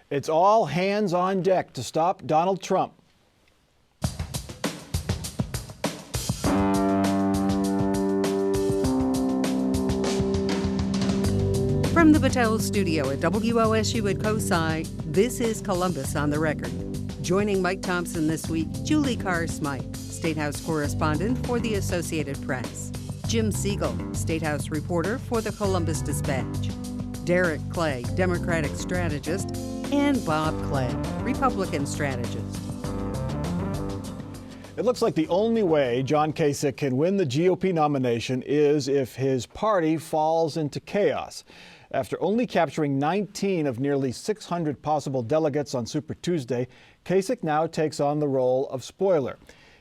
It's all hands on deck to stop Donald Trump. From the Battelle Studio at WOSU at COSI, this is Columbus on the Record. Joining Mike Thompson this week, Julie Carr-Smythe, State House correspondent for the Associated Press, Jim Siegel, State House reporter for the Columbus Dispatch, Derek Clay, Democratic strategist, and Bob Clegg, Republican strategist. It looks like the only way John Kasich can win the GOP nomination is if his party falls into chaos. After only capturing 19 of nearly 600 possible delegates on Super Tuesday, Kasich now takes on the role of spoiler.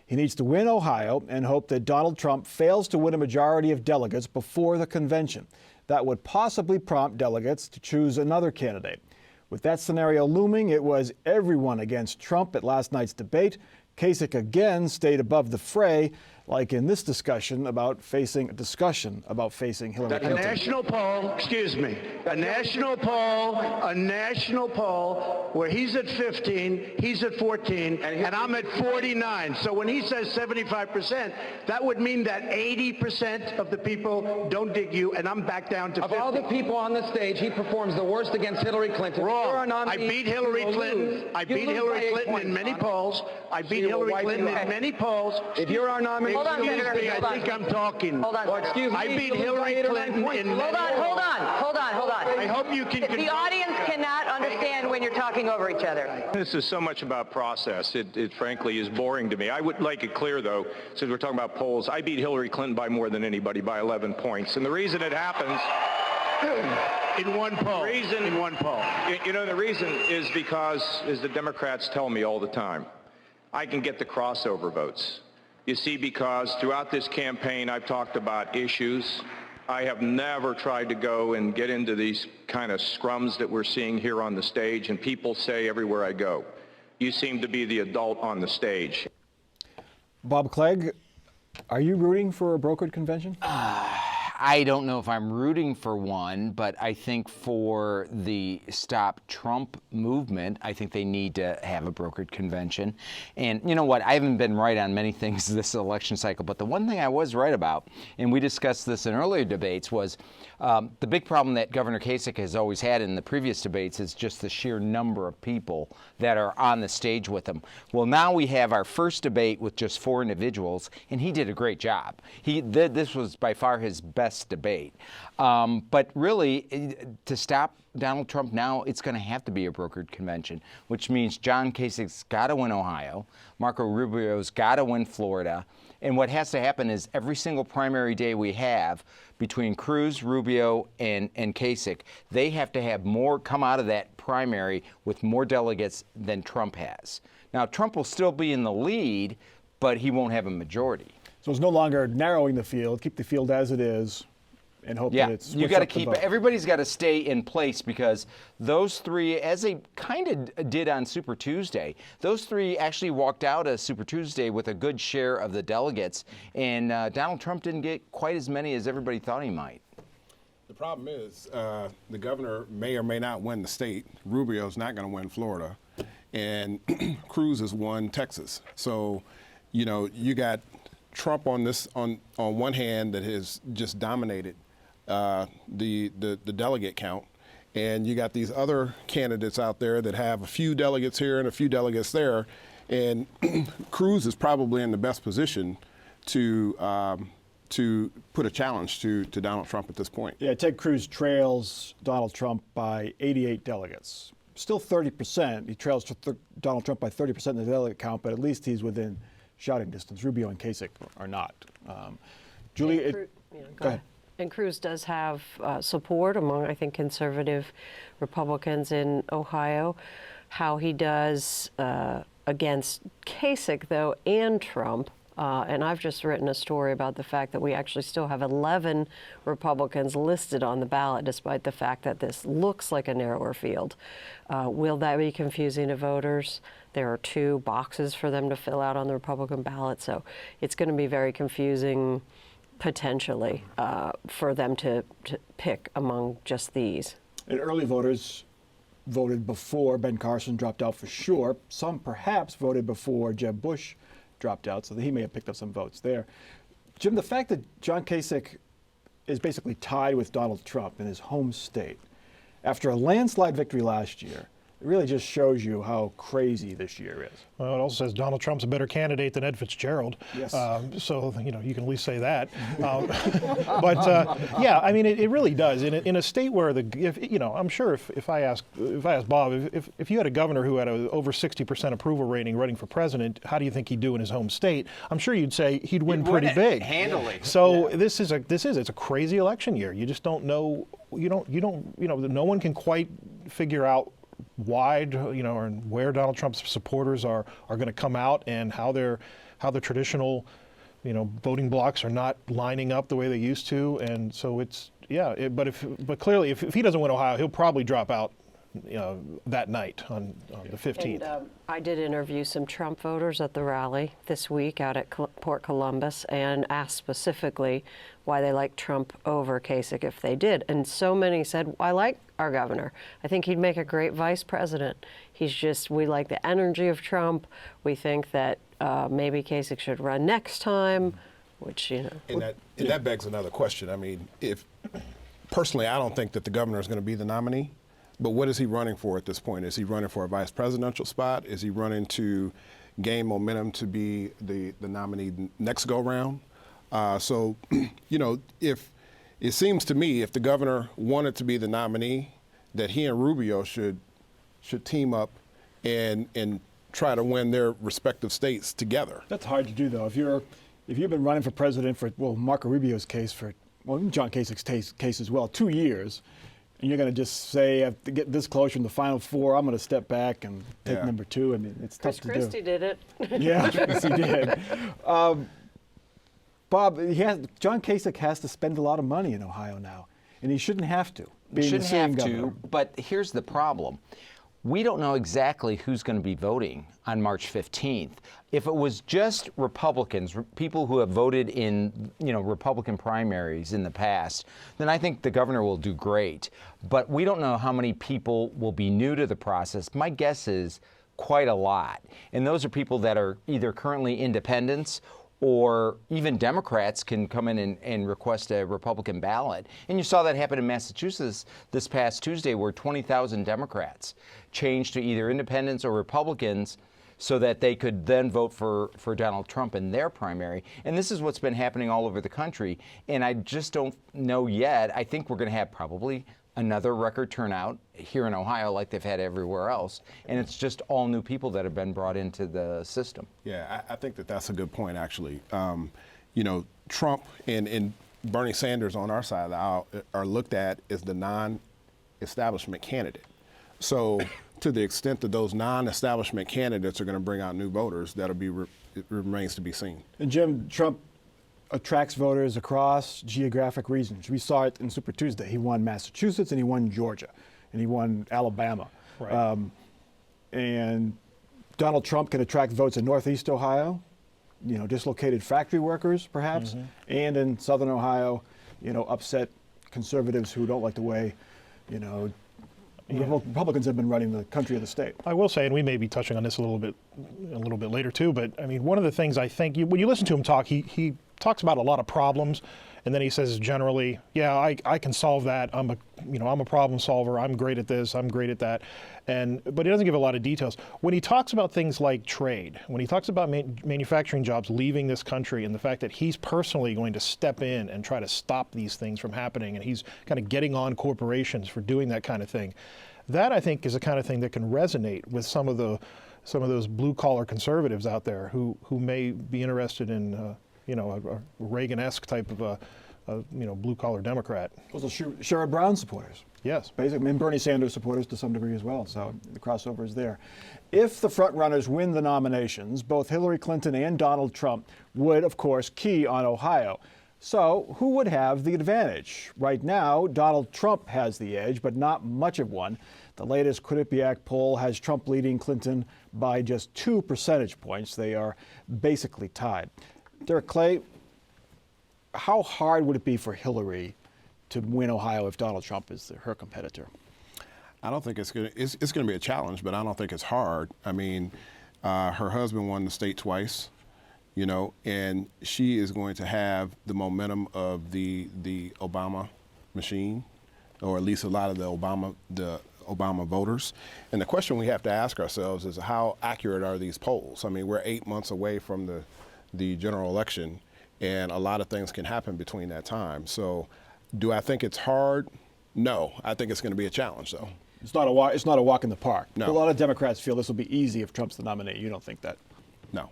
He needs to win Ohio and hope that Donald Trump fails to win a majority of delegates before the convention. That would possibly prompt delegates to choose another candidate. With that scenario looming, it was everyone against Trump at last night's debate. Kasich again stayed above the fray, like in this discussion about facing Hillary Clinton. A national poll where he's at 15, he's at 14, and I'm at 49. So when he says 75%, that would mean that 80% of the people don't dig you, and I'm back down to 50. Of all the people on the stage, he performs the worst against Hillary Clinton. Wrong. I beat Hillary Clinton. I beat Hillary Clinton in many polls. I beat Hillary Clinton in many polls. If you're our nominee, hold on, Senator. I think I'm talking. Hold on. Well, excuse me. I beat Hillary Clinton in many polls. Hold on. I hope you can. The audience cannot understand when you're talking over each other. This is so much about process. It frankly is boring to me. I would like it clear, though, since we're talking about polls, I beat Hillary Clinton by more than anybody, by 11 points. And the reason it happens... In one poll. You know, the reason is because, as the Democrats tell me all the time, I can get the crossover votes. You see, because throughout this campaign, I've talked about issues. I have never tried to go and get into these kind of scrums that we're seeing here on the stage, and people say everywhere I go, you seem to be the adult on the stage. Bob Clegg, are you rooting for a brokered convention? I don't know if I'm rooting for one, but I think for the Stop Trump movement, I think they need to have a brokered convention. And you know what? I haven't been right on many things this election cycle, but the one thing I was right about, and we discussed this in earlier debates, was the big problem that Governor Kasich has always had in the previous debates is just the sheer number of people that are on the stage with him. Well, now we have our first debate with just 4 individuals, and he did a great job. This was by far his best debate. But really, to stop Donald Trump now, it's going to have to be a brokered convention, which means John Kasich's got to win Ohio, Marco Rubio's got to win Florida, and what has to happen is every single primary day we have between Cruz, Rubio, and Kasich, they have to have more come out of that primary with more delegates than Trump has. Now, Trump will still be in the lead, but he won't have a majority. So it's no longer narrowing the field, keep the field as it is, and hope that it's... You got to keep, everybody's got to stay in place, because those 3, as they kind of did on Super Tuesday, those 3 actually walked out of Super Tuesday with a good share of the delegates, and Donald Trump didn't get quite as many as everybody thought he might. The problem is the governor may or may not win the state. Rubio's not going to win Florida, and Cruz has won Texas. So, you know, you got Trump on one hand that has just dominated the delegate count, and you got these other candidates out there that have a few delegates here and a few delegates there, and Cruz is probably in the best position to put a challenge to Donald Trump at this point. Yeah, Ted Cruz trails Donald Trump by 88 delegates. Still 30%. He trails Donald Trump by 30% in the delegate count, but at least he's within shouting distance. Rubio and Kasich are not. Julie, go ahead. And Cruz does have support among, I think, conservative Republicans in Ohio. How he does against Kasich, though, and Trump, and I've just written a story about the fact that we actually still have 11 Republicans listed on the ballot, despite the fact that this looks like a narrower field. Will that be confusing to voters? There are 2 boxes for them to fill out on the Republican ballot, so it's going to be very confusing, potentially, for them to pick among just these. And early voters voted before Ben Carson dropped out for sure. Some perhaps voted before Jeb Bush dropped out, so that he may have picked up some votes there. Jim, the fact that John Kasich is basically tied with Donald Trump in his home state after a landslide victory last year, it really just shows you how crazy this year is. Well, it also says Donald Trump's a better candidate than Ed Fitzgerald. Yes. So, you know, you can at least say that. Yeah, I mean, it really does. In a state where I'm sure if I asked Bob, if you had a governor who had a over 60% approval rating running for president, how do you think he'd do in his home state? I'm sure you'd say he'd win pretty big. Handily. So it's a crazy election year. You just don't know. No one can quite figure out why, or where Donald Trump's supporters are going to come out, and how the traditional, voting blocks are not lining up the way they used to, and so but clearly if he doesn't win Ohio, he'll probably drop out, that night on the 15th. And, I did interview some Trump voters at the rally this week out at Port Columbus and asked specifically why they like Trump over Kasich if they did. And so many said, I like our governor. I think he'd make a great vice president. We like the energy of Trump. We think that maybe Kasich should run next time, which, And that begs another question. I mean, personally, I don't think that the governor is going to be the nominee. But what is he running for at this point? Is he running for a vice presidential spot? Is he running to gain momentum to be the nominee next go round? So, if it seems to me, if the governor wanted to be the nominee, that he and Rubio should team up and try to win their respective states together. That's hard to do, though. If you've been running for president for, Marco Rubio's case John Kasich's case as well, 2 years, and you're going to just say, to get this closer in the final four, I'm going to step back and take number two. I mean, it's tough to do. Chris Christie did it. Yeah, yes, he did. Bob, John Kasich has to spend a lot of money in Ohio now, and he shouldn't have to. But here's the problem. We don't know exactly who's going to be voting on March 15th. If it was just Republicans, people who have voted in, Republican primaries in the past, then I think the governor will do great. But we don't know how many people will be new to the process. My guess is quite a lot. And those are people that are either currently independents, or even Democrats can come in and request a Republican ballot. And you saw that happen in Massachusetts this past Tuesday, where 20,000 Democrats changed to either independents or Republicans so that they could then vote for Donald Trump in their primary. And this is what's been happening all over the country. And I just don't know yet. I think we're going to have probably another record turnout here in Ohio like they've had everywhere else. And it's just all new people that have been brought into the system. Yeah, I think that's a good point, actually. Trump and Bernie Sanders on our side of the aisle are looked at as the non-establishment candidate. So to the extent that those non-establishment candidates are going to bring out new voters, it remains to be seen. And Jim, Trump attracts voters across geographic regions. We saw it in Super Tuesday. He won Massachusetts and he won Georgia and he won Alabama. Right. And Donald Trump can attract votes in Northeast Ohio, dislocated factory workers perhaps, and in Southern Ohio, upset conservatives who don't like the way, Republicans have been running the country of the state. I will say, and we may be touching on this a little bit later too, but I mean, one of the things I think when you listen to him talk, he talks about a lot of problems, and then he says generally, yeah, I can solve that. I'm a problem solver. I'm great at this. I'm great at that. But he doesn't give a lot of details. When he talks about things like trade, when he talks about manufacturing jobs leaving this country, and the fact that he's personally going to step in and try to stop these things from happening, and he's kind of getting on corporations for doing that kind of thing, that I think is the kind of thing that can resonate with some of those blue collar conservatives out there who may be interested in a Reagan-esque type of a blue-collar Democrat. Also, Sherrod Brown supporters. Yes. Basically, and Bernie Sanders supporters to some degree as well, so the crossover is there. If the frontrunners win the nominations, both Hillary Clinton and Donald Trump would, of course, key on Ohio. So who would have the advantage? Right now, Donald Trump has the edge, but not much of one. The latest Quinnipiac poll has Trump leading Clinton by just 2 percentage points. They are basically tied. Derek Clay, how hard would it be for Hillary to win Ohio if Donald Trump is her competitor? I don't think it's going to be a challenge, but I don't think it's hard. I mean, her husband won the state twice, you know, and she is going to have the momentum of the Obama machine, or at least a lot of the Obama voters. And the question we have to ask ourselves is, how accurate are these polls? I mean, we're 8 months away from the general election, and a lot of things can happen between that time. So do I think it's hard? No, I think it's going to be a challenge, though. It's not a walk in the park. No. A lot of Democrats feel this will be easy if Trump's the nominee. You don't think that? No.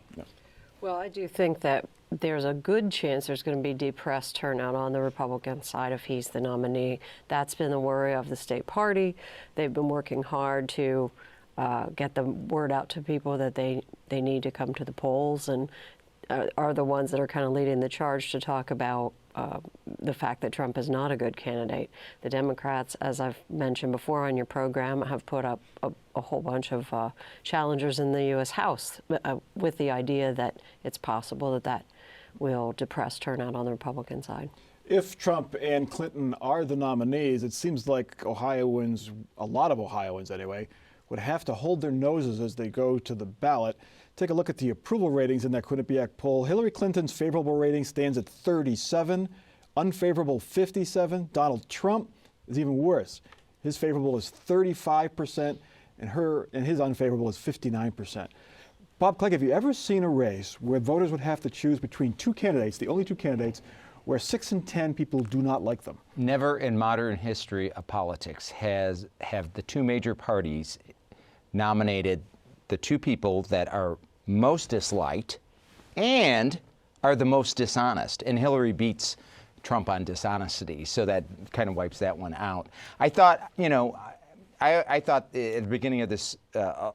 Well, I do think that there's a good chance there's going to be depressed turnout on the Republican side if he's the nominee. That's been the worry of the state party. They've been working hard to get the word out to people that they need to come to the polls, and are the ones that are kind of leading the charge to talk about the fact that Trump is not a good candidate. The Democrats, as I've mentioned before on your program, have put up a whole bunch of challengers in the U.S. House with the idea that it's possible that will depress turnout on the Republican side. If Trump and Clinton are the nominees, it seems like Ohioans, a lot of Ohioans anyway, would have to hold their noses as they go to the ballot. Take a look at the approval ratings in that Quinnipiac poll. Hillary Clinton's favorable rating stands at 37, unfavorable 57. Donald Trump is even worse. His favorable is 35%, and his unfavorable is 59%. Bob Clegg, have you ever seen a race where voters would have to choose between two candidates, the only two candidates, where 6 in 10 people do not like them? Never in modern history of politics have the two major parties nominated the two people that are most disliked and are the most dishonest. And Hillary beats Trump on dishonesty, so that kind of wipes that one out. I thought, I thought at the beginning of this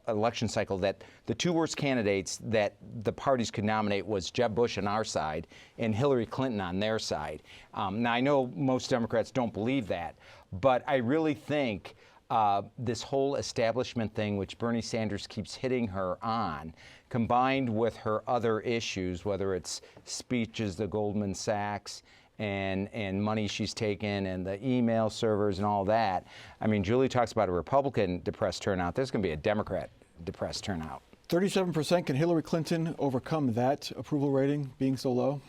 election cycle that the two worst candidates that the parties could nominate was Jeb Bush on our side and Hillary Clinton on their side. Now, I know most Democrats don't believe that, but I really think this whole establishment thing, which Bernie Sanders keeps hitting her on, combined with her other issues, whether it's speeches to Goldman Sachs and money she's taken and the email servers and all that. I mean, Julie talks about a Republican depressed turnout. There's going to be a Democrat depressed turnout. 37%. Can Hillary Clinton overcome that approval rating being so low?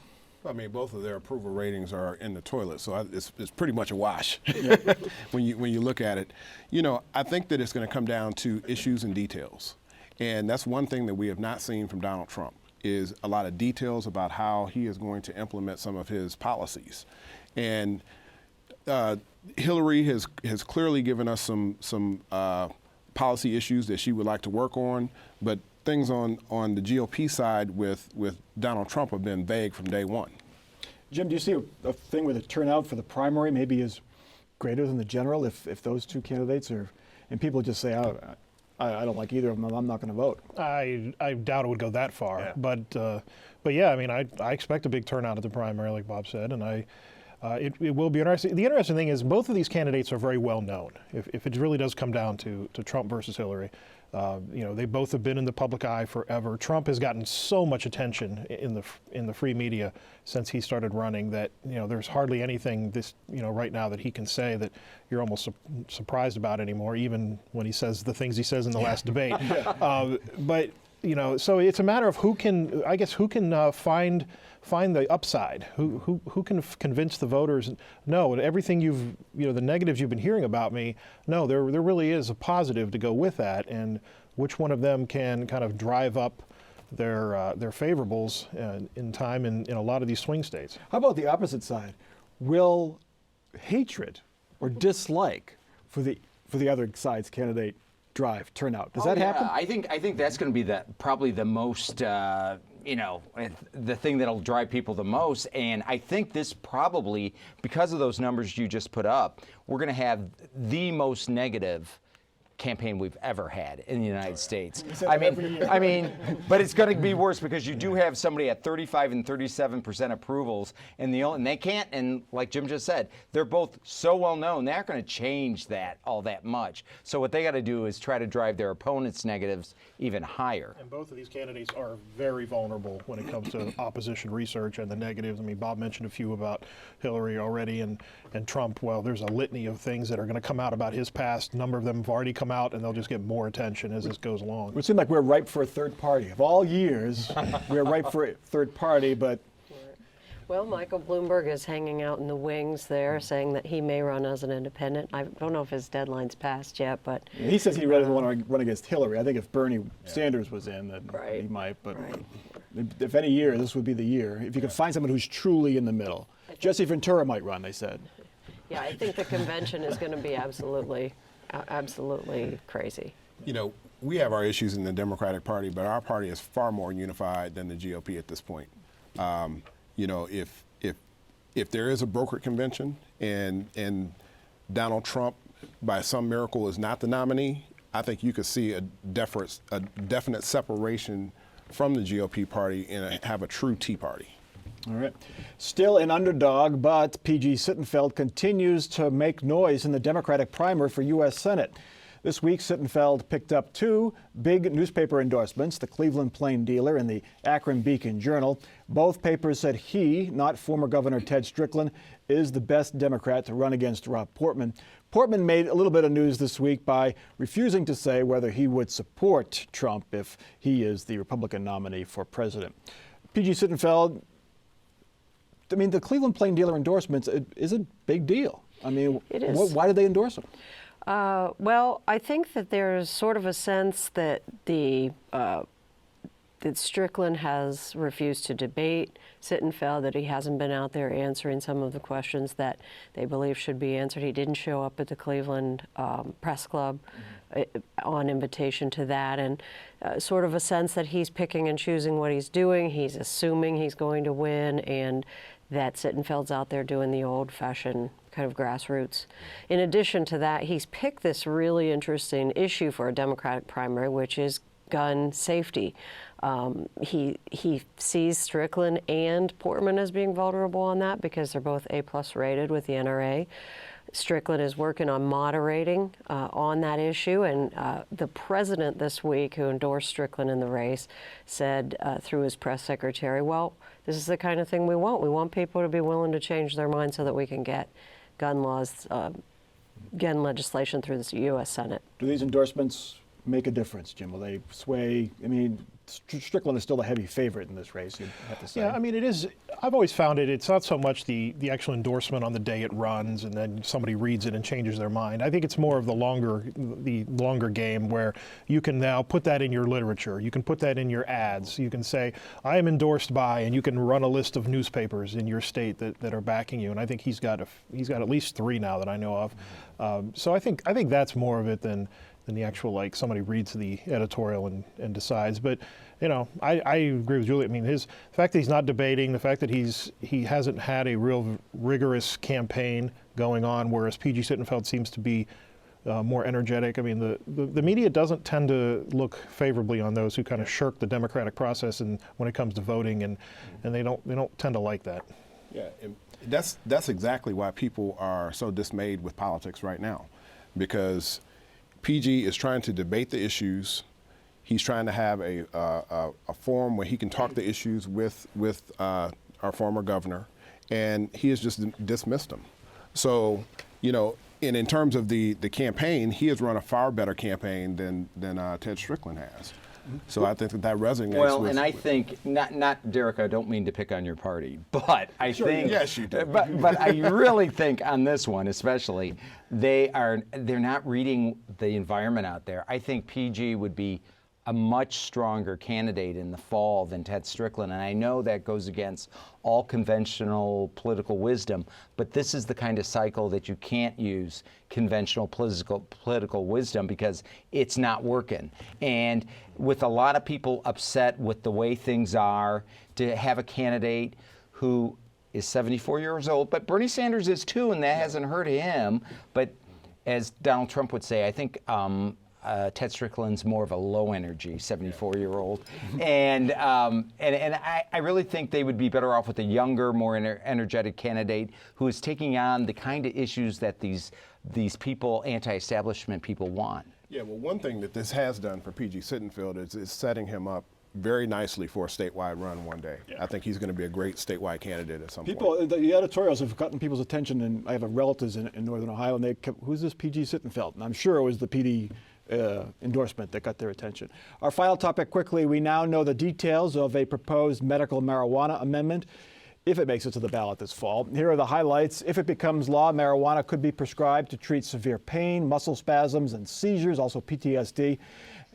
I mean, both of their approval ratings are in the toilet, so it's pretty much a wash when you look at it. I think that it's going to come down to issues and details, and that's one thing that we have not seen from Donald Trump, is a lot of details about how he is going to implement some of his policies. And Hillary has clearly given us some policy issues that she would like to work on, but things on the GOP side with Donald Trump have been vague from day one. Jim, do you see a thing where the turnout for the primary maybe is greater than the general if those two candidates are, and people just say, I don't like either of them, I'm not going to vote? I doubt it would go that far. Yeah. But yeah, I mean, I expect a big turnout at the primary, like Bob said, and it will be interesting. The interesting thing is both of these candidates are very well known. If it really does come down to Trump versus Hillary, they both have been in the public eye forever. Trump has gotten so much attention in the free media since he started running that there's hardly anything right now that he can say that you're almost surprised about anymore, even when he says the things he says in the last debate. But so it's a matter of who can find the upside, who can convince the voters, no, everything the negatives you've been hearing about me, no, there really is a positive to go with that, and which one of them can kind of drive up their favorables in time in a lot of these swing states. How about the opposite side? Will hatred or dislike for the other side's candidate drive turnout? Does that happen? I think that's going to be probably the most the thing that'll drive people the most. And I think this probably, because of those numbers you just put up, we're going to have the most negative campaign we've ever had in the United States. I mean, but it's going to be worse because you do have somebody at 35 and 37% approvals, and they can't. And like Jim just said, they're both so well known, they aren't going to change that all that much. So what they got to do is try to drive their opponents' negatives even higher. And both of these candidates are very vulnerable when it comes to opposition research and the negatives. I mean, Bob mentioned a few about Hillary already, and Trump. Well, there's a litany of things that are going to come out about his past. A number of them have already come out, and they'll just get more attention as this goes along. It would seem like we're ripe for a third party. Of all years, we're ripe for a third party, but... Well, Michael Bloomberg is hanging out in the wings there, saying that he may run as an independent. I don't know if his deadline's passed yet, but... He says he doesn't want to run against Hillary. I think if Bernie Sanders was in, then he might. But if any year, this would be the year. If you could find someone who's truly in the middle. Jesse Ventura might run, they said. Yeah, I think the convention is going to be absolutely crazy. You know, we have our issues in the Democratic Party, but our party is far more unified than the GOP at this point. You know, if there is a brokered convention and Donald Trump, by some miracle, is not the nominee, I think you could see a definite separation from the GOP party and have a true Tea Party. All right. Still an underdog, but P.G. Sittenfeld continues to make noise in the Democratic primary for U.S. Senate. This week, Sittenfeld picked up two big newspaper endorsements, the Cleveland Plain Dealer and the Akron Beacon Journal. Both papers said he, not former Governor Ted Strickland, is the best Democrat to run against Rob Portman. Portman made a little bit of news this week by refusing to say whether he would support Trump if he is the Republican nominee for president. P.G. Sittenfeld, I mean, the Cleveland Plain Dealer endorsements is a big deal. I mean, it is. Why did they endorse him? Well, I think that there's sort of a sense that that Strickland has refused to debate Sittenfeld, that he hasn't been out there answering some of the questions that they believe should be answered. He didn't show up at the Cleveland Press Club on invitation to that, and sort of a sense that he's picking and choosing what he's doing. He's assuming he's going to win, and that Sittenfeld's out there doing the old-fashioned kind of grassroots. In addition to that, he's picked this really interesting issue for a Democratic primary, which is gun safety. He sees Strickland and Portman as being vulnerable on that because they're both A+ rated with the NRA. Strickland is working on moderating on that issue, and the president this week, who endorsed Strickland in the race, said through his press secretary, well, this is the kind of thing we want. We want people to be willing to change their mind so that we can get gun laws, gun legislation through the U.S. Senate. Do these endorsements make a difference, Jim? Will they sway? I mean, Strickland is still a heavy favorite in this race, you'd have to say. Yeah, I mean, it is. I've always found it's not so much the actual endorsement on the day it runs and then somebody reads it and changes their mind. I think it's more of the longer game where you can now put that in your literature. You can put that in your ads. You can say, I am endorsed by, and you can run a list of newspapers in your state that are backing you. And I think he's got at least 3 now that I know of. So I think that's more of it than the actual, like, somebody reads the editorial and decides. But, you know, I agree with Julie. I mean, the fact that he's not debating, the fact that he hasn't had a real rigorous campaign going on, whereas P.G. Sittenfeld seems to be more energetic. I mean, the media doesn't tend to look favorably on those who kind of shirk the democratic process and when it comes to voting, and they don't tend to like that. Yeah, and that's exactly why people are so dismayed with politics right now, because PG is trying to debate the issues. He's trying to have a forum where he can talk the issues with our former governor, and he has just dismissed them. So, you know, and in terms of the campaign, he has run a far better campaign than Ted Strickland has. So I think that resonates. Well, and I think not Derek. I don't mean to pick on your party, but I think yes, you do. But I really think on this one, especially, they're not reading the environment out there. I think PG would be a much stronger candidate in the fall than Ted Strickland, and I know that goes against all conventional political wisdom, but this is the kind of cycle that you can't use conventional political wisdom because it's not working. And with a lot of people upset with the way things are, to have a candidate who is 74 years old, but Bernie Sanders is too, and that hasn't hurt him. But as Donald Trump would say, I think Ted Strickland's more of a low energy 74-year-old, and I really think they would be better off with a younger, more energetic candidate who is taking on the kind of issues that these people, anti-establishment people, want. Yeah, well, one thing that this has done for P.G. Sittenfeld is setting him up very nicely for a statewide run one day. Yeah. I think he's going to be a great statewide candidate at some point. The editorials have gotten people's attention, and I have relatives in Northern Ohio, and they kept, who's this P.G. Sittenfeld? And I'm sure it was the PD endorsement that got their attention. Our final topic quickly, we now know the details of a proposed medical marijuana amendment if it makes it to the ballot this fall. Here are the highlights. If it becomes law, marijuana could be prescribed to treat severe pain, muscle spasms, and seizures, also PTSD.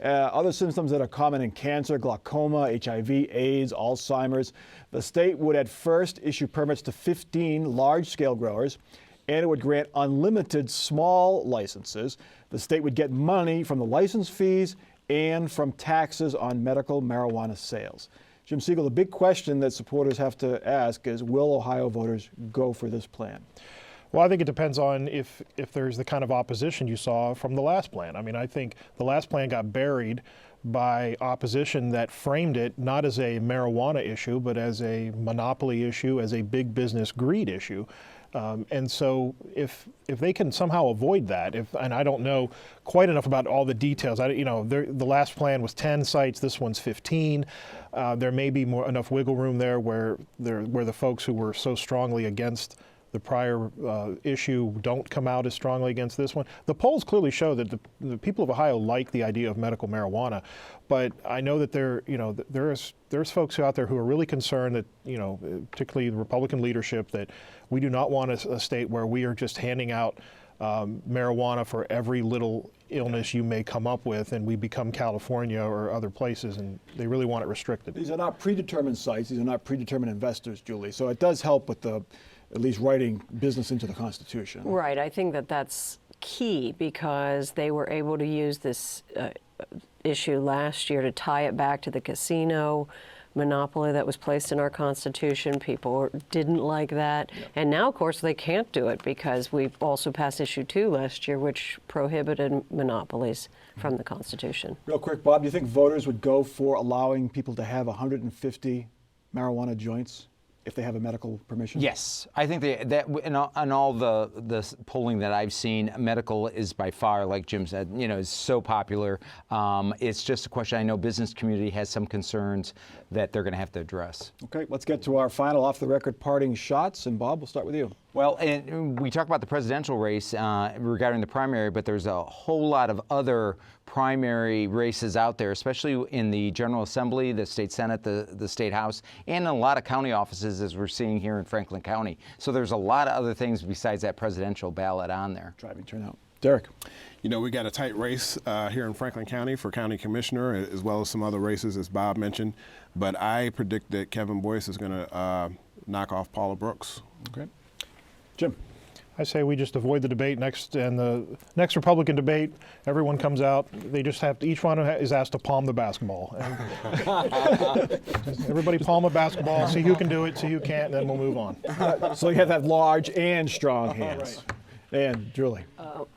Other symptoms that are common in cancer, glaucoma, HIV, AIDS, Alzheimer's. The state would at first issue permits to 15 large-scale growers, and it would grant unlimited small licenses. The state would get money from the license fees and from taxes on medical marijuana sales. Jim Siegel, the big question that supporters have to ask is, will Ohio voters go for this plan? Well, I think it depends on if there's the kind of opposition you saw from the last plan. I mean, I think the last plan got buried by opposition that framed it not as a marijuana issue, but as a monopoly issue, as a big business greed issue. And so if they can somehow avoid that, and I don't know quite enough about all the details, the last plan was 10 sites, this one's 15. There may be enough wiggle room there where the folks who were so strongly against the prior issue don't come out as strongly against this one. The polls clearly show that the people of Ohio like the idea of medical marijuana, but I know that there's folks out there who are really concerned that, particularly the Republican leadership, that we do not want a state where we are just handing out marijuana for every little illness you may come up with, and we become California or other places, and they really want it restricted. These are not predetermined sites. These are not predetermined investors, Julie. So it does help with at least writing business into the Constitution. Right. I think that's key because they were able to use this issue last year to tie it back to the casino monopoly that was placed in our Constitution. People didn't like that. Yeah. And now, of course, they can't do it because we also passed Issue 2 last year, which prohibited monopolies from the Constitution. Real quick, Bob, do you think voters would go for allowing people to have 150 marijuana joints if they have a medical permission? Yes, I think that in all the polling that I've seen, medical is by far, like Jim said, is so popular. It's just a question. I know business community has some concerns that they're going to have to address. Okay, let's get to our final off-the-record parting shots. And Bob, we'll start with you. Well, and we talk about the presidential race regarding the primary, but there's a whole lot of other primary races out there, especially in the General Assembly, the State Senate, the State House, and in a lot of county offices, as we're seeing here in Franklin County. So there's a lot of other things besides that presidential ballot on there. Driving turnout. Derek. We got a tight race here in Franklin County for county commissioner, as well as some other races, as Bob mentioned. But I predict that Kevin Boyce is going to knock off Paula Brooks. Okay. Jim. I say we just avoid the debate and the next Republican debate, everyone comes out. They just each one is asked to palm the basketball. Everybody palm a basketball, see who can do it, see who can't, and then we'll move on. So you have that large and strong hands. Right. And Julie.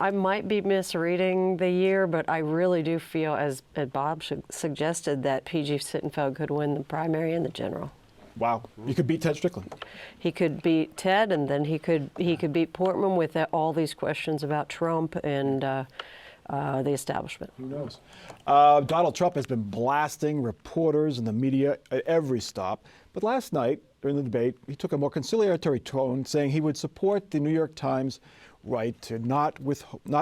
I might be misreading the year, but I really do feel, as Bob suggested, that P.G. Sittenfeld could win the primary and the general. Wow, you could beat Ted Strickland. He could beat Ted, and then he could beat Portman with all these questions about Trump and the establishment. Who knows? Donald Trump has been blasting reporters and the media at every stop. But last night, during the debate, he took a more conciliatory tone, saying he would support the New York Times right to not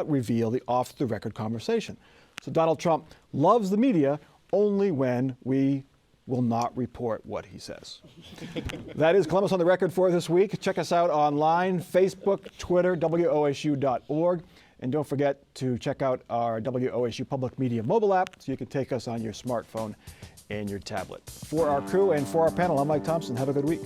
reveal the off-the-record conversation. So Donald Trump loves the media only when we will not report what he says. That is Columbus on the Record for this week. Check us out online, Facebook, Twitter, WOSU.org. And don't forget to check out our WOSU Public Media mobile app so you can take us on your smartphone and your tablet. For our crew and for our panel, I'm Mike Thompson. Have a good week.